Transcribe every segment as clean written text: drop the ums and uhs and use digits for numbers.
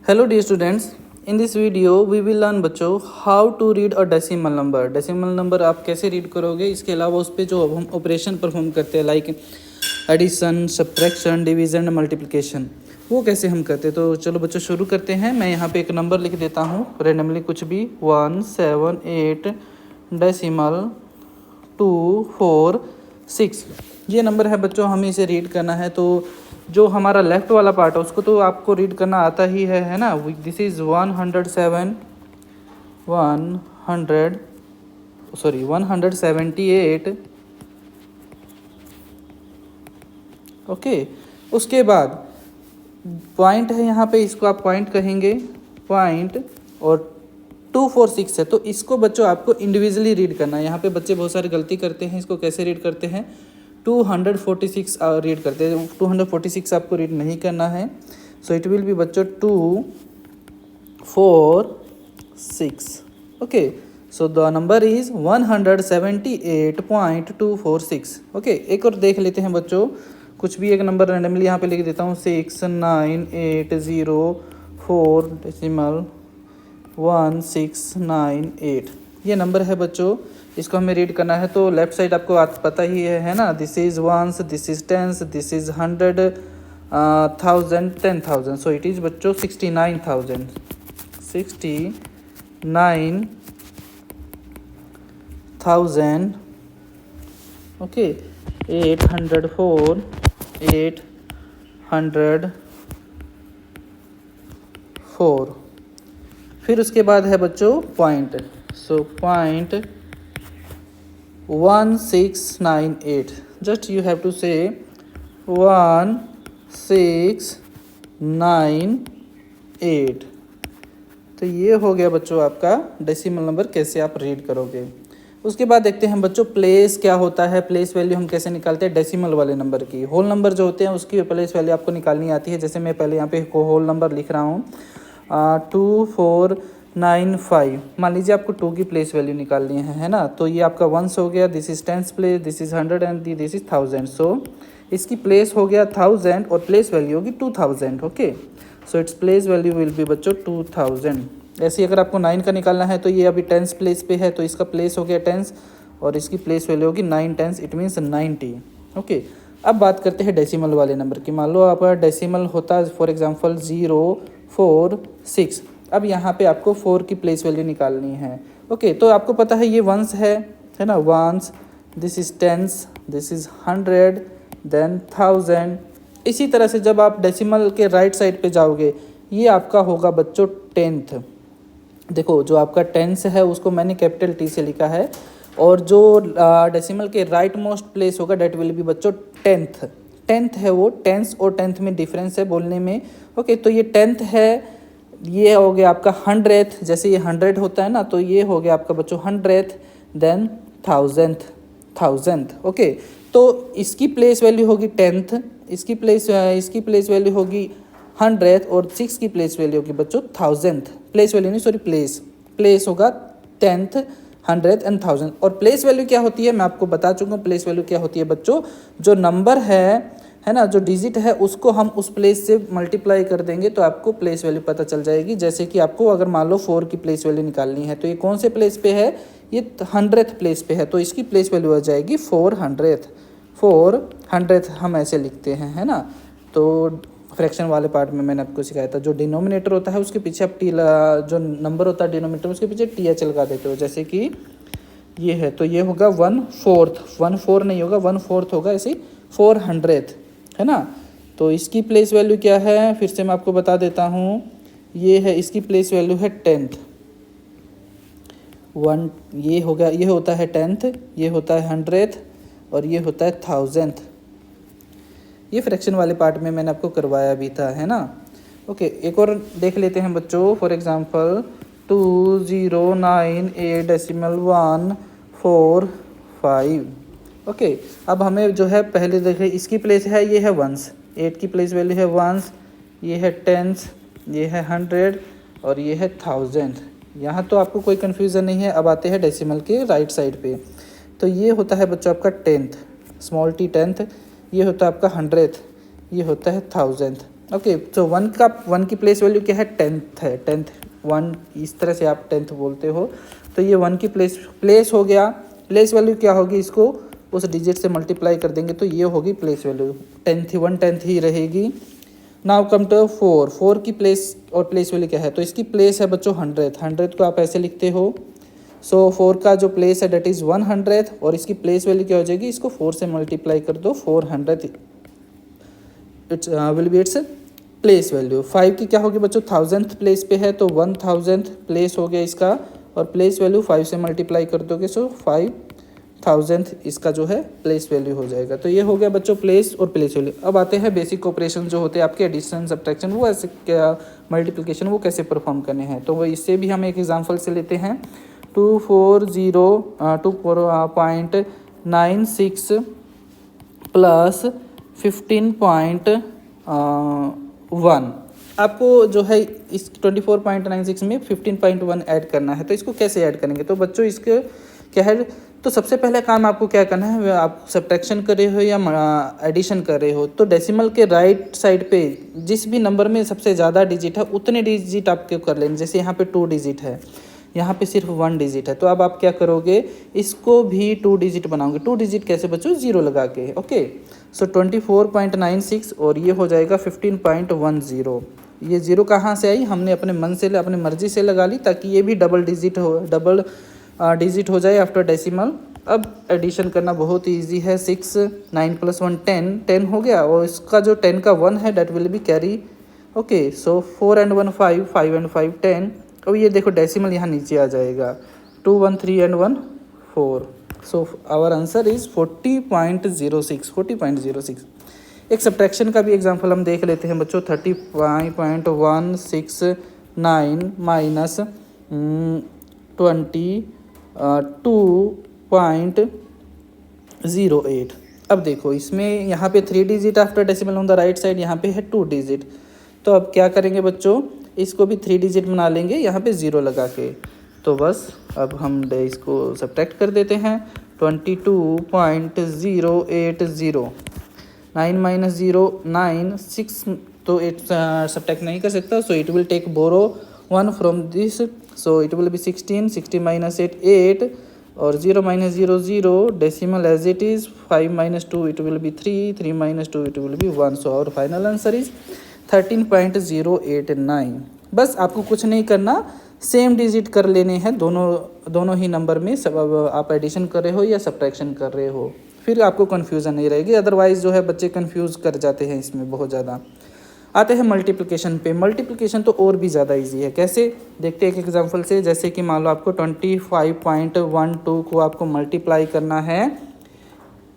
Hello dear students, in this video we will learn बच्चों how to read a decimal number. Decimal number आप कैसे read करोगे, इसके अलावा उस पर जो हम ऑपरेशन परफॉर्म करते हैं like addition, subtraction, division, multiplication, वो कैसे हम करते हैं। तो चलो बच्चों शुरू करते हैं। मैं यहाँ पे एक नंबर लिख देता हूँ रेंडमली, कुछ भी 178 डेसिमल 246 ये नंबर है बच्चों। हमें इसे रीड करना है, तो जो हमारा लेफ्ट वाला पार्ट है उसको तो आपको रीड करना आता ही है ना। This is 178 okay. उसके बाद पॉइंट है यहाँ पे, इसको आप पॉइंट कहेंगे, पॉइंट, और 246 है तो इसको बच्चों आपको इंडिविजुअली रीड करना है। यहाँ पे बच्चे बहुत सारी गलती करते हैं। इसको कैसे रीड करते हैं, 246 रीड करते हैं। 246 आपको रीड नहीं करना है। सो इट विल बी बच्चों 246 okay. So the number is 178.246 okay. एक और देख लेते हैं बच्चों, कुछ भी एक नंबर रैंडमली यहाँ पे लिख देता हूँ 69804 ये नंबर है बच्चों। इसको हमें रीड करना है। तो लेफ्ट साइड आपको पता ही है ना, this is ones, this is tens, this is 100, 1000, 10,000। So it is बच्चों 69,000 ओके। 804 फिर उसके बाद है बच्चों point. So point 1698, just you have to say 1698। तो ये हो गया बच्चों आपका डेसिमल नंबर, कैसे आप रीड करोगे। उसके बाद देखते हैं बच्चों प्लेस क्या होता है। प्लेस वैल्यू हम कैसे निकालते हैं डेसिमल वाले नंबर की। होल नंबर जो होते हैं उसकी प्लेस वैल्यू आपको निकालनी आती है। जैसे मैं पहले यहाँ पे होल नंबर लिख रहा हूँ 2495। मान लीजिए आपको 2 की प्लेस वैल्यू निकालनी है ना। तो ये आपका वंस हो गया, this is tens place, this is 100 and this is 1000। सो इसकी प्लेस हो गया 1000 और प्लेस वैल्यू होगी 2000 okay. So its place value will be बच्चों 2000। ऐसे ही अगर आपको 9 का निकालना है तो ये अभी टेंस प्लेस पे है तो इसका प्लेस हो गया टेंस और इसकी प्लेस वैल्यू होगी 9 टेंस, इट मीन्स 90 ओके। अब बात करते हैं डेसिमल वाले नंबर की। मान लो आपका डेसिमल होता है फॉर एग्जांपल 046। अब यहाँ पे आपको 4 की प्लेस वैल्यू निकालनी है ओके। तो आपको पता है ये वंस है ना, ones, this is tens, this is 100, then 1000। इसी तरह से जब आप डेसिमल के राइट साइड पे जाओगे ये आपका होगा बच्चों 10th। देखो जो आपका टेंस है उसको मैंने कैपिटल टी से लिखा है और जो डेसिमल के राइट मोस्ट प्लेस होगा डेट विल बी बच्चों 10th। 10th है वो, टेंस और 10th में डिफरेंस है बोलने में ओके। तो ये 10th है, ये हो गया आपका 100th, जैसे ये 100 होता है ना तो ये हो गया आपका बच्चों 100th, देन 1000th ओके। तो इसकी प्लेस वैल्यू होगी 10th, इसकी प्लेस वैल्यू होगी 100th और 6 की प्लेस वैल्यू होगी बच्चों 1000th। प्लेस वैल्यू नहीं सॉरी, प्लेस होगा 10th, 100th एंड 1000। और प्लेस वैल्यू क्या होती है मैं आपको बता चुका हूँ। प्लेस वैल्यू क्या होती है बच्चों, जो नंबर है ना, जो डिजिट है उसको हम उस प्लेस से मल्टीप्लाई कर देंगे तो आपको प्लेस वैल्यू पता चल जाएगी। जैसे कि आपको अगर मान लो 4 की प्लेस वैल्यू निकालनी है तो ये कौन से प्लेस पे है, ये 100th प्लेस पे है तो इसकी प्लेस वैल्यू आ जाएगी 400th हम ऐसे लिखते हैं है ना। तो फ्रैक्शन वाले पार्ट में मैंने आपको सिखाया था, जो डिनोमिनेटर होता है उसके पीछे आप जो नंबर होता है डिनोमिनेटर उसके पीछे TH लगा देते हो। जैसे कि ये है तो ये होगा 1/4, 1/4 नहीं होगा 1/4 होगा, ऐसे 400th है ना। तो इसकी प्लेस वैल्यू क्या है फिर से मैं आपको बता देता हूँ, ये है इसकी प्लेस वैल्यू है 10th। ये हो गया, ये होता है 10th, ये होता है 100th और ये होता है 1000th। ये फ्रैक्शन वाले पार्ट में मैंने आपको करवाया भी था है ना ओके। एक और देख लेते हैं बच्चों, फॉर एग्जांपल 2098.145 ओके। अब हमें जो है पहले देखें इसकी प्लेस है, ये है वंस, 8 की प्लेस वैल्यू है वंस, ये है टेंस, ये है 100 और ये है 1000। यहाँ तो आपको कोई कन्फ्यूज़न नहीं है। अब आते हैं डेसिमल के राइट साइड पे। तो ये होता है बच्चों आपका 10th, स्मॉल t 10th, ये होता है आपका 100th, ये होता है 1000th। ओके, तो वन की प्लेस वैल्यू क्या है, 10th है, 10th 1 इस तरह से आप 10th बोलते हो। तो ये 1 की प्लेस हो गया। प्लेस वैल्यू क्या होगी, इसको उस डिजिट से मल्टीप्लाई कर देंगे तो ये होगी प्लेस वैल्यू, 10th ही रहेगी। नाउ कम टू 4 की प्लेस और प्लेस वैल्यू क्या है, तो इसकी प्लेस है बच्चों 100 को आप ऐसे लिखते हो। सो 4 का जो प्लेस है डेट इज़ 100 और इसकी प्लेस वैल्यू क्या हो जाएगी, इसको 4 से मल्टीप्लाई कर दो, 400 it's will be its place value. 5 की क्या होगी बच्चों, 1000th प्लेस पे है तो 1000th प्लेस हो गया इसका, और प्लेस वैल्यू 5 से मल्टीप्लाई कर दोगे सो 5000th इसका जो है प्लेस वैल्यू हो जाएगा। तो ये हो गया बच्चों प्लेस और प्लेस वैल्यू। अब आते हैं बेसिक ऑपरेशन जो होते हैं आपके एडिशन सब्ट्रैक्शन, वो ऐसे क्या मल्टीप्लिकेशन वो कैसे परफॉर्म करने हैं। तो वो इससे भी हम एक एग्जांपल से लेते हैं। 2.96 प्लस 15.1, आपको जो है इस 24.96 में 15.1 ऐड करना है। तो इसको कैसे ऐड करेंगे, तो बच्चों इसके क्या है, तो सबसे पहले काम आपको क्या करना है, आप सब्ट्रैक्शन कर रहे हो या एडिशन कर रहे हो, तो डेसिमल के राइट साइड पे जिस भी नंबर में सबसे ज़्यादा डिजिट है उतने डिजिट आपके कर लेंगे। जैसे यहाँ पे 2 डिजिट है, यहाँ पे सिर्फ 1 डिजिट है, तो अब आप क्या करोगे, इसको भी 2 डिजिट बनाओगे। 2 डिजिट कैसे बच्चों, 0 लगा के। ओके, सो 24.96 और ये हो जाएगा 15.10। ये 0 कहाँ से आई, हमने अपने मन से अपनी मर्जी से लगा ली ताकि ये भी डबल डिजिट हो जाए आफ्टर डेसिमल। अब एडिशन करना बहुत ही ईजी है। 6 9 + 1 10 हो गया, और इसका जो 10 का 1 है that will be carry. Okay, so 4 and 1 5, 5 and 5 10। अब ये देखो डेसिमल यहाँ नीचे आ जाएगा, 2 1 3 and 1 4। So our answer is 40.06। एक सब्ट्रैक्शन का भी एग्जांपल हम देख लेते हैं बच्चों। 35.169 माइनस 22.08। अब देखो इसमें यहाँ पे 3 digit after decimal on the right side, यहाँ पे है 2 डिजिट। तो अब क्या करेंगे बच्चों, इसको भी 3 डिजिट बना लेंगे यहाँ पे 0 लगा के। तो बस अब हम इसको सब्ट्रैक्ट कर देते हैं। 22.080, 9 - 0 9 6, तो 8 सब्ट्रैक्ट नहीं कर सकता, so it will take borrow 1 from this, so it will be 16, 60 - 8 8, और 0 - 0 0, decimal as it is. 5 - 2 it will be 3, 3 - 2 it will be 1। So our final answer is 13.089। बस आपको कुछ नहीं करना, सेम डिजिट कर लेने हैं दोनों ही नंबर में, सब आप एडिशन कर रहे हो या सब्ट्रैक्शन कर रहे हो, फिर आपको कन्फ्यूज़न नहीं रहेगी। अदरवाइज़ जो है बच्चे कन्फ्यूज़ कर जाते हैं इसमें बहुत ज़्यादा। आते हैं मल्टीप्लिकेशन पे। मल्टीप्लिकेशन तो और भी ज़्यादा इजी है। कैसे, देखते हैं एक एग्जांपल से। जैसे कि मान लो आपको 25.12 को आपको मल्टीप्लाई करना है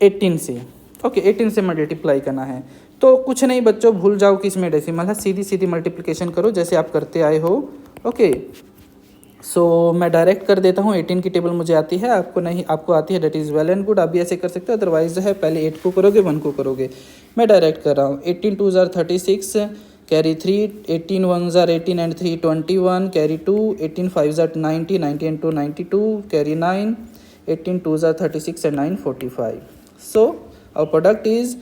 18 से। ओके, 18 से मल्टीप्लाई करना है, तो कुछ नहीं बच्चों, भूल जाओ कि इसमें डेसिमल है, सीधी मल्टीप्लिकेशन करो जैसे आप करते आए हो। ओके, सो मैं डायरेक्ट कर देता हूँ। 18 की टेबल मुझे आती है, आपको नहीं, आपको आती है, that is well and good. आप भी ऐसे कर सकते हो, अदरवाइज जो है पहले 8 को करोगे 1 को करोगे। मैं डायरेक्ट कर रहा हूँ। 18 2 ज़ार 36, कैरी 3, 18 1 ज़ार 18 एंड 3 21, कैरी 2, 18 5 ज़ार 90, 90 एंड 2 92, कैरी 9, 18 2 ज़ार 36 and 9 45। So our product is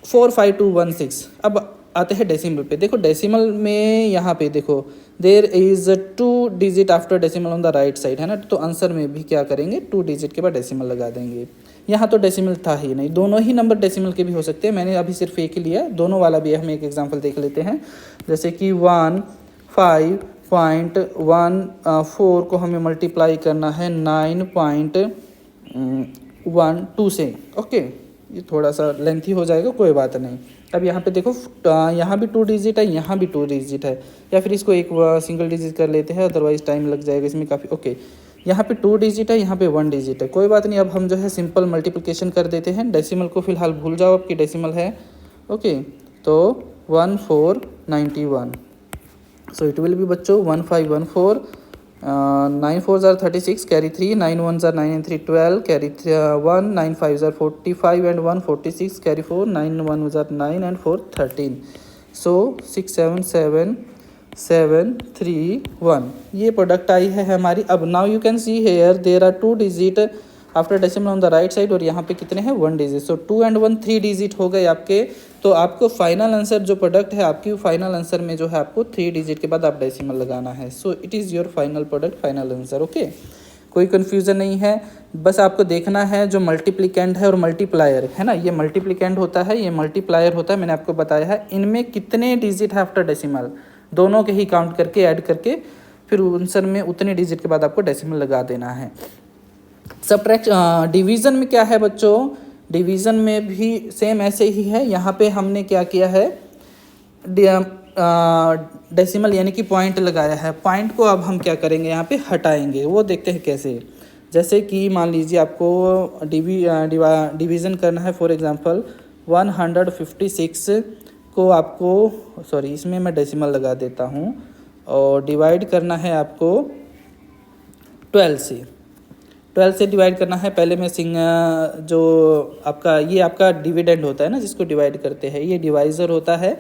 45216। अब आते हैं डेसिमल पे। देखो डेसिमल में यहाँ पे देखो there is 2 digit after decimal on the right side, है ना। तो आंसर में भी क्या करेंगे, 2 डिजिट के बाद डेसिमल लगा देंगे। यहाँ तो डेसिमल था ही नहीं, दोनों ही नंबर डेसिमल के भी हो सकते हैं, मैंने अभी सिर्फ एक ही लिया, दोनों वाला भी हम एक एग्जांपल देख लेते हैं। जैसे कि 15.14 को हमें मल्टीप्लाई करना है 9.12 से। ओके, ये थोड़ा सा लेंथी हो जाएगा, कोई बात नहीं। अब यहाँ पे देखो, यहाँ भी 2 डिजिट है, यहाँ भी 2 डिजिट है, या फिर इसको एक सिंगल डिजिट कर लेते हैं, अदरवाइज टाइम लग जाएगा इसमें काफ़ी। ओके, यहाँ पे 2 डिजिट है, यहाँ पे 1 डिजिट है, कोई बात नहीं। अब हम जो है सिंपल मल्टीप्लिकेशन कर देते हैं। डेसिमल को फिलहाल भूल जाओ, आपकी डेसिमल है। ओके, तो 1491, सो इट विल बी बच्चों 1514, 9 4 ज़ार 36, कैरी 3, 9 1 ज़ार 9 एंड 3 12, कैरी 1, 9 5 ज़ार 45 एंड 1 46, कैरी 4, 9 1 ज़ार 9 एंड 4 13। सो 6 7 7 7 3 1, ये प्रोडक्ट आई है हमारी। अब now you can see here there are 2 digit after decimal on the right side, और यहाँ पे कितने हैं, 1 डिजिट। सो 2 and 1 3 डिजिट हो गए आपके तो आपको फाइनल आंसर जो प्रोडक्ट है आपकी फाइनल आंसर में जो है आपको 3 डिजिट के बाद आप डेसिमल लगाना है। सो it is your final product, final answer. Okay, कोई कन्फ्यूज़न नहीं है, बस आपको देखना है जो मल्टीप्लिकेंट है और मल्टीप्लायर है ना, ये मल्टीप्लिकेंट होता है, ये मल्टीप्लायर होता है, मैंने आपको बताया है। इनमें कितने डिजिट है आफ्टर डेसिमल, दोनों के ही काउंट करके ऐड करके फिर आंसर में उतने डिजिट के बाद आपको डेसिमल लगा देना है। सबट्रैक्ट डिवीज़न में क्या है बच्चों, डिवीज़न में भी सेम ऐसे ही है। यहाँ पे हमने क्या किया है, डेसिमल यानी कि पॉइंट लगाया है। पॉइंट को अब हम क्या करेंगे, यहाँ पे हटाएंगे, वो देखते हैं कैसे। जैसे कि मान लीजिए आपको डिवीज़न करना है, फॉर एग्जांपल 156 को आपको, सॉरी इसमें मैं डेसिमल लगा देता हूँ, और डिवाइड करना है आपको 12 से डिवाइड करना है। पहले मैं जो आपका ये आपका डिविडेंड होता है ना, जिसको डिवाइड करते हैं, ये डिवाइज़र होता है,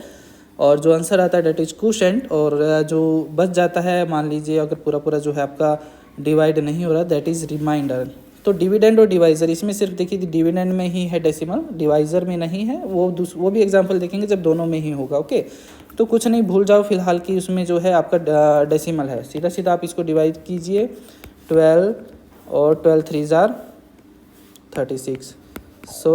और जो आंसर आता है डेट इज क्वोशेंट, और जो बच जाता है मान लीजिए अगर पूरा पूरा जो है आपका डिवाइड नहीं हो रहा, दैट इज़ रिमाइंडर। तो डिविडेंड और डिवाइज़र, इसमें सिर्फ देखिए डिविडेंड में ही है डेसिमल, डिवाइज़र में नहीं है। वो भी एग्जांपल देखेंगे जब दोनों में ही होगा। ओके, तो कुछ नहीं भूल जाओ फिलहाल कि उसमें जो है आपका डेसिमल है, सीधा सीधा आप इसको डिवाइड कीजिए 12 और 12 3 जार 36। सो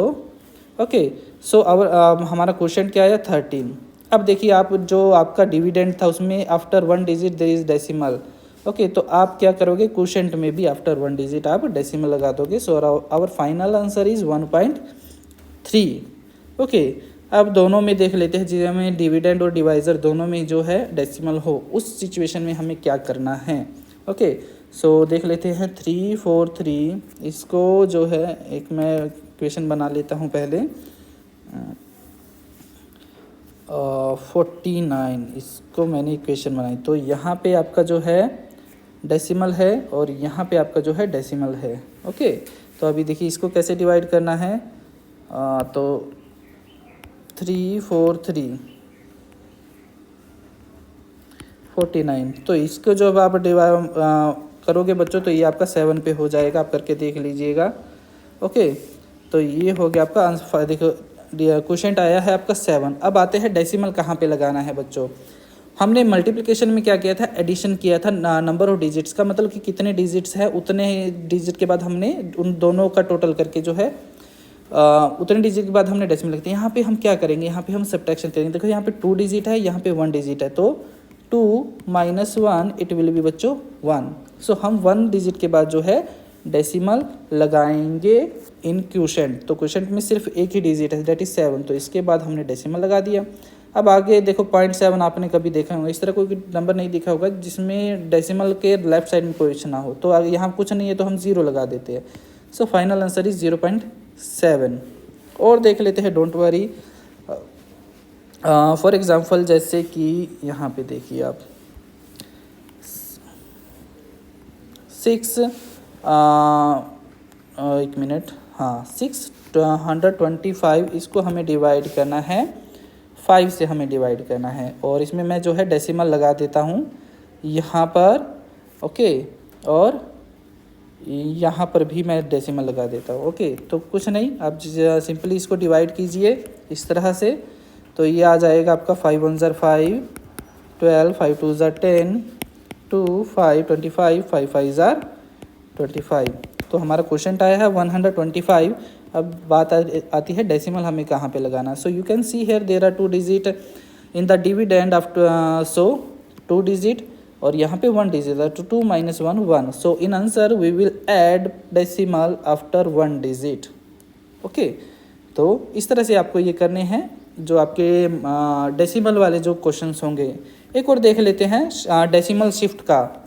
ओके, सो अब हमारा क्वेश्चन क्या आया 13। अब देखिए आप जो आपका डिविडेंड था उसमें after 1 digit there is decimal. Okay, तो आप क्या करोगे, क्वोशेंट में भी आफ्टर 1 डिजिट आप डेसिमल लगा दोगे। So our final answer is 1.3। Okay, अब दोनों में देख लेते हैं, जिसमें डिविडेंड और डिवाइज़र दोनों में जो है डेसिमल हो, उस सिचुएशन में हमें क्या करना है। ओके, सो देख लेते हैं 3 4 3, इसको जो है एक मैं क्वेश्चन बना लेता हूँ पहले। 49 इसको मैंने इक्वेशन बनाई, तो यहाँ पे आपका जो है डेसिमल है और यहाँ पे आपका जो है डेसिमल है। ओके, तो अभी देखिए इसको कैसे डिवाइड करना है। तो 3 4 3 49, तो इसको जब आप डिवाइड करोगे बच्चों तो ये आपका 7 पे हो जाएगा, आप करके देख लीजिएगा। ओके, तो ये हो गया आपका आंसर। देखो क्वोशेंट आया है आपका 7। अब आते हैं डेसिमल कहाँ पे लगाना है बच्चों। हमने मल्टीप्लिकेशन में क्या किया था, एडिशन किया था नंबर ऑफ डिजिट्स का, मतलब कि कितने डिजिट्स है उतने डिजिट के बाद हमने उन दोनों का टोटल करके जो है उतने डिजिट के बाद हमने डेसिमल लगते हैं। यहाँ पे हम क्या करेंगे, यहाँ पे हम सब्ट्रैक्शन करेंगे। देखो यहाँ पे 2 डिजिट है, यहाँ पे 1 डिजिट है, तो 2 - 1 इट विल बी बच्चों 1। सो हम 1 डिजिट के बाद जो है डेसिमल लगाएंगे इन क्वोशेंट। तो क्वोशेंट में सिर्फ एक ही डिजिट है, दैट इज 7, तो इसके बाद हमने डेसिमल लगा दिया। अब आगे देखो 0.7 आपने कभी देखा होगा, इस तरह कोई नंबर नहीं दिखा होगा जिसमें डेसिमल के लेफ्ट साइड में कुछ ना हो, तो यहाँ कुछ नहीं है तो हम 0 लगा देते हैं। So final answer is 0.7। और देख लेते हैं, डोंट वरी। फॉर एग्जांपल जैसे कि यहाँ पे देखिए आप 6 एक मिनट, हाँ 625, इसको हमें डिवाइड करना है 5 से, हमें डिवाइड करना है, और इसमें मैं जो है डेसिमल लगा देता हूँ यहाँ पर। ओके, और यहाँ पर भी मैं डेसिमल लगा देता हूँ। ओके, तो कुछ नहीं, आप सिंपली इसको डिवाइड कीजिए इस तरह से, तो ये आ जाएगा आपका 5 1 ज़र 5, 12, 5 2 ज़र 10, 2 5 25, 5 5 ज़र 25। तो हमारा क्वेश्चन आया है 125। अब बात आती है डेसिमल हमें कहाँ पे लगाना। So you can see here there are 2 digit in the dividend after, so 2 digit और यहाँ पे 1 डिजिट, तो 2 - 1 1। So in answer we will add decimal after 1 digit. Okay, तो इस तरह से आपको ये करने हैं जो आपके डेसिमल वाले जो क्वेश्चंस होंगे। एक और देख लेते हैं डेसिमल शिफ्ट का।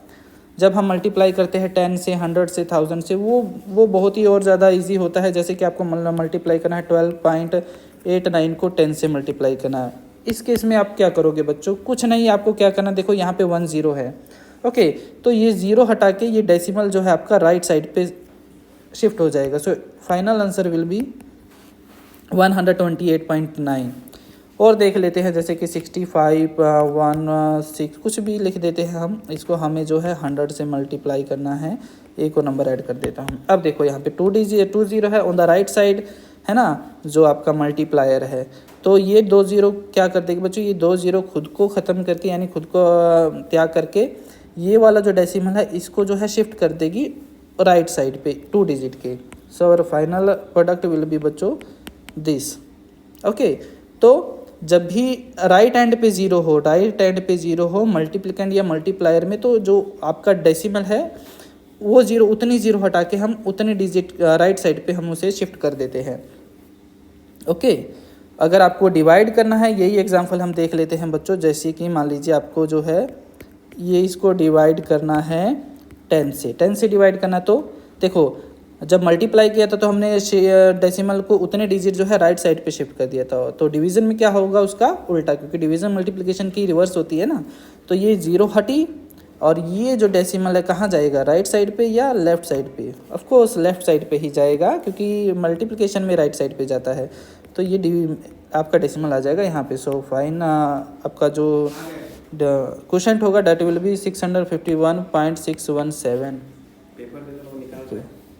जब हम मल्टीप्लाई करते हैं 10 से, 100 से, 1000 से, वो बहुत ही और ज़्यादा इजी होता है। जैसे कि आपको मल्टीप्लाई करना है 12.89 को 10 से मल्टीप्लाई करना है। इस केस में आप क्या करोगे बच्चों, कुछ नहीं, आपको क्या करना, देखो यहाँ पे 1 0 है। ओके, तो ये 0 हटा के ये डेसिमल जो है आपका राइट साइड पे शिफ्ट हो जाएगा। So final answer will be 128.9। और देख लेते हैं जैसे कि 65 16 कुछ भी लिख देते हैं हम इसको, हमें जो है 100 से मल्टीप्लाई करना है, एक और नंबर ऐड कर देता हूँ। अब देखो यहाँ पे 2 0 है ऑन द राइट साइड है ना, जो आपका मल्टीप्लायर है। तो ये 2 ज़ीरो क्या कर देगी बच्चों, ये 2 ज़ीरो खुद को ख़त्म करके यानी खुद को त्याग करके ये वाला जो डेसिमल है इसको जो है शिफ्ट कर देगी राइट साइड पे 2 डिजिट के। सो और फाइनल प्रोडक्ट विल बी बच्चों दिस। ओके, तो जब भी राइट एंड पे ज़ीरो हो मल्टीप्लिकेंट या मल्टीप्लायर में, तो जो आपका डेसिमल है वो ज़ीरो, उतनी ज़ीरो हटा के हम उतने डिजिट राइट साइड पे हम उसे शिफ्ट कर देते हैं। ओके, अगर आपको डिवाइड करना है, यही एग्जांपल हम देख लेते हैं बच्चों। जैसे कि मान लीजिए आपको जो है ये इसको डिवाइड करना है 10 से डिवाइड करना, तो देखो जब मल्टीप्लाई किया था तो हमने डेसिमल को उतने डिजिट जो है राइट साइड पे शिफ्ट कर दिया था। तो डिवीज़न में क्या होगा उसका उल्टा, क्योंकि डिवीज़न मल्टीप्लिकेशन की रिवर्स होती है ना। तो ये ज़ीरो हटी और ये जो डेसिमल है कहाँ जाएगा, राइट साइड पे या लेफ़्ट साइड पे? ऑफ कोर्स लेफ़्ट साइड पे ही जाएगा, क्योंकि मल्टीप्लिकेशन में राइट साइड पे जाता है। तो ये आपका डेसिमल आ जाएगा यहाँ पे। सो फाइन आपका जो क्वोशंट होगा डेट विल बी 651.617।